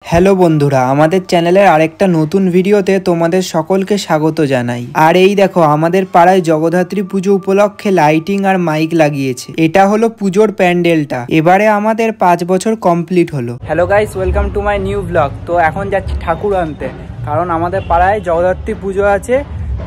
Hello বন্ধুরা, আমাদের চ্যানেলের আরেকটা নতুন ভিডিওতে তোমাদের সকলকে স্বাগত জানাই। আর এই দেখো, আমাদের পাড়ায় জগদ্ধাত্রী পুজো উপলক্ষে লাইটিং আর মাইক লাগিয়েছে। এটা হলো পুজোর প্যান্ডেলটা। এবারে আমাদের 5 বছর কমপ্লিট হলো। Hello guys, welcome to my new blog. তো এখন যাচ্ছি ঠাকুর আনতে, কারণ আমাদের পাড়ায় জগদ্ধাত্রী পুজো আছে।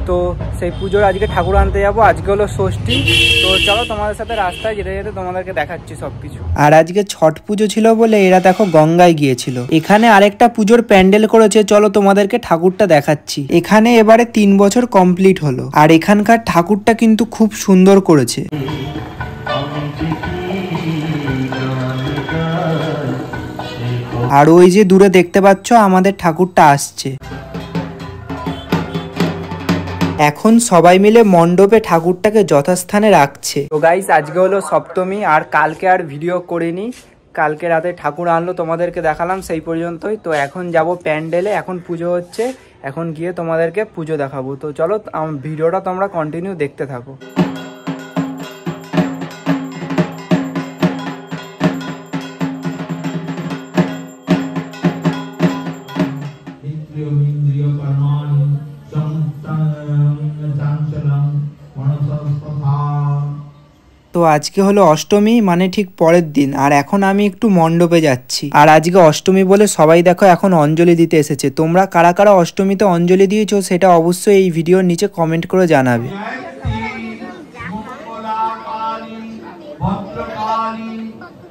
তো সেই পুজোর আজকে ঠাকুর আনতে যাবো। আজকে হলো ষষ্ঠী। তো চলো তোমাদের সাথে রাস্তায় যেতে যেতে তোমাদেরকে দেখাচ্ছি সবকিছু। আর আজকে ছট পুজো ছিল বলে এরা দেখো গঙ্গায় গিয়েছিল। এখানে আরেকটা পুজোর প্যান্ডেল করেছে, চলো তোমাদেরকে ঠাকুরটা দেখাচ্ছি। এখানে এবারে 3 বছর কমপ্লিট হলো। আর এখানকার ঠাকুরটা কিন্তু খুব সুন্দর করেছে। আর ওই যে দূরে দেখতে পাচ্ছ আমাদের ঠাকুরটা আসছে। এখন সবাই মিলে মণ্ডপে ঠাকুরটাকে যথাস্থানে রাখছে। তো গাইস, আজকে হলো সপ্তমী। আর কালকে আর ভিডিও করিনি, কালকে রাতে ঠাকুর আনলো, তোমাদেরকে দেখালাম সেই পর্যন্তই। তো এখন যাব প্যান্ডেলে, এখন পুজো হচ্ছে, এখন গিয়ে তোমাদেরকে পুজো দেখাবো। তো চলো ভিডিওটা তোমরা কন্টিনিউ দেখতে থাকো। তো আজকে হলো অষ্টমী, মানে ঠিক পরের দিন। আর এখন আমি একটু মণ্ডপে যাচ্ছি। আর আজকে অষ্টমী বলে সবাই দেখো এখন অঞ্জলি দিতে এসেছে। তোমরা কারা কারা অষ্টমীতে অঞ্জলি দিয়েছো সেটা অবশ্যই এই ভিডিওর নিচে কমেন্ট করে জানাবে।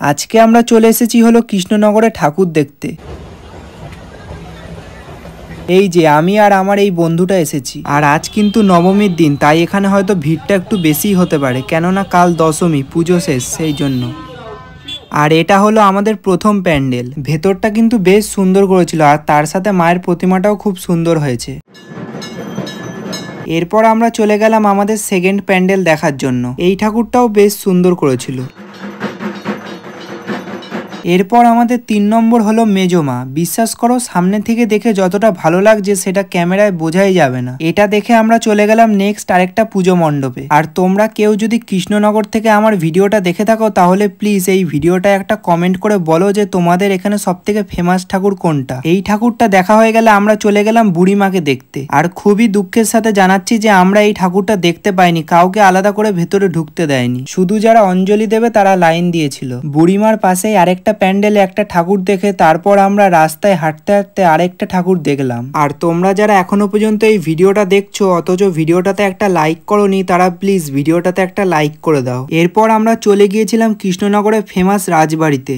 আজকে আমরা চলে এসেছি হলো কৃষ্ণনগরে ঠাকুর দেখতে। এই যে আমি আর আমার এই বন্ধুটা এসেছি। আর আজ কিন্তু নবমীর দিন, তাই এখানে হয়তো ভিড়টা একটু বেশিই হতে পারে, কেননা কাল দশমী, পুজো শেষ, সেই জন্য। আর এটা হলো আমাদের প্রথম প্যান্ডেল। ভেতরটা কিন্তু বেশ সুন্দর করেছিল, আর তার সাথে মায়ের প্রতিমাটাও খুব সুন্দর হয়েছে। এরপর আমরা চলে গেলাম আমাদের সেকেন্ড প্যান্ডেল দেখার জন্য। এই ঠাকুরটাও বেশ সুন্দর করেছিল। এরপর আমাদের 3 নম্বর হলো মেজমা। বিশ্বাস করো, সামনে থেকে দেখে যতটা ভালো লাগছে সেটা ক্যামেরায় বোঝাই যাবে না। এটা দেখে আমরা চলে গেলাম নেক্সট আরেকটা পুজো মণ্ডপে। আর তোমরা কেউ যদি কৃষ্ণনগর থেকে আমার ভিডিওটা দেখে থাকো তাহলে প্লিজ এই ভিডিওটা একটা কমেন্ট করে বলো যে তোমাদের এখানে সব থেকে ফেমাস ঠাকুর কোনটা। এই ঠাকুরটা দেখা হয়ে গেলে আমরা চলে গেলাম বুড়িমাকে দেখতে। আর খুবই দুঃখের সাথে জানাচ্ছি যে আমরা এই ঠাকুরটা দেখতে পাইনি, কাউকে আলাদা করে ভেতরে ঢুকতে দেয়নি। শুধু যারা অঞ্জলি দেবে তারা লাইন দিয়েছিল। বুড়িমার পাশেই আরেকটা প্যান্ডেলে একটা ঠাকুর দেখে তারপর আমরা রাস্তায় হাঁটতে হাঁটতে আরেকটা ঠাকুর দেখলাম। আর তোমরা যারা এখনো পর্যন্ত এই ভিডিওটা দেখছো অথচ ভিডিওটাতে একটা লাইক করোনি, তারা প্লিজ ভিডিওটাতে একটা লাইক করে দাও। এরপর আমরা চলে গিয়েছিলাম কৃষ্ণনগরের ফেমাস রাজবাড়িতে।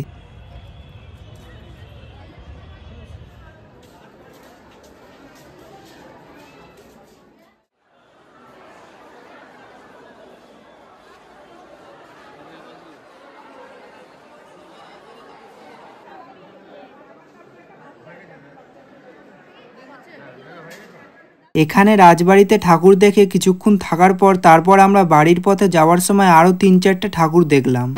এখানে রাজবাড়িতে ঠাকুর দেখে কিছুক্ষণ থাকার পর তারপর আমরা বাড়ির পথে যাওয়ার সময় আরো 3-4টে ঠাকুর দেখলাম।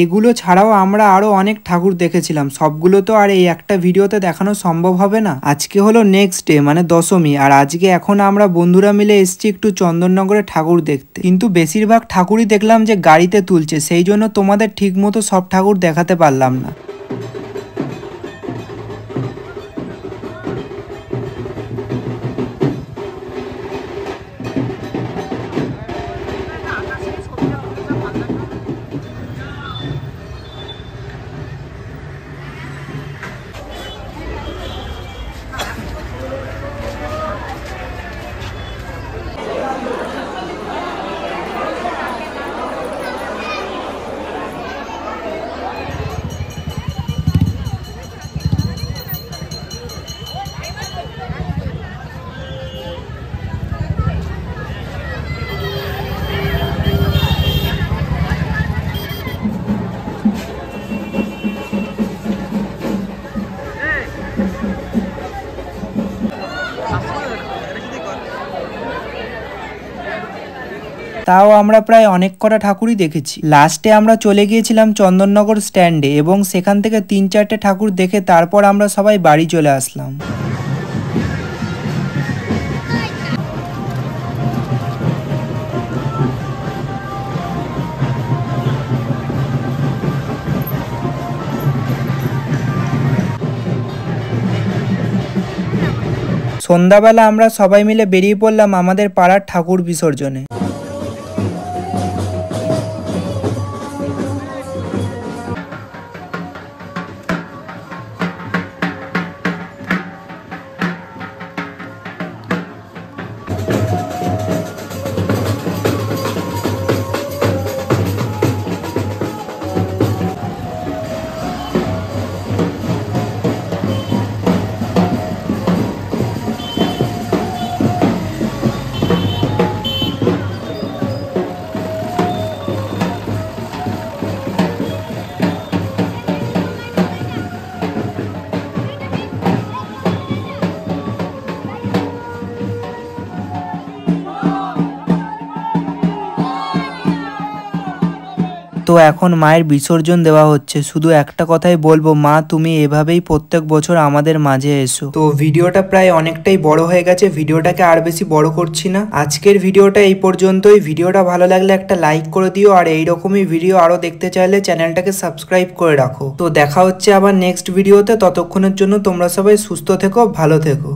এগুলো ছাড়াও আমরা আরো অনেক ঠাকুর দেখেছিলাম। সবগুলো তো আর এই একটা ভিডিওতে দেখানো সম্ভব হবে না। আজকে হলো নেক্সট ডে, মানে দশমী। আর আজকে এখন আমরা বন্ধুরা মিলে এসেছি একটু চন্দননগরে ঠাকুর দেখতে। কিন্তু বেশিরভাগ ঠাকুরই দেখলাম যে গাড়িতে তুলছে, সেই জন্য তোমাদের ঠিক মতো সব ঠাকুর দেখাতে পারলাম না। তাও আমরা প্রায় অনেক কটা ঠাকুরই দেখেছি। লাস্টে আমরা চলে গিয়েছিলাম চন্দননগর স্ট্যান্ডে এবং সেখান থেকে 3-4টে ঠাকুর দেখে তারপর আমরা সবাই বাড়ি চলে আসলাম। সন্ধ্যাবেলা আমরা সবাই মিলে বেরিয়ে পড়লাম আমাদের পাড়ার ঠাকুর বিসর্জনে। তো এখন মায়ের বিসর্জন দেওয়া হচ্ছে। শুধু একটা কথাই বলবো, মা তুমি এভাবেই প্রত্যেক বছর আমাদের মাঝে এসো। তো ভিডিওটা প্রায় অনেকটাই বড় হয়ে গেছে, ভিডিওটাকে আর বেশি বড় করছি না। আজকের ভিডিওটা এই পর্যন্তই। ভিডিওটা ভালো লাগলে একটা লাইক করে দিও, আর এইরকমই ভিডিও আরো দেখতে চাইলে চ্যানেলটাকে সাবস্ক্রাইব করে রাখো। তো দেখা হচ্ছে আবার নেক্সট ভিডিওতে। ততক্ষণের জন্য তোমরা সবাই সুস্থ থেকো, ভালো থেকো।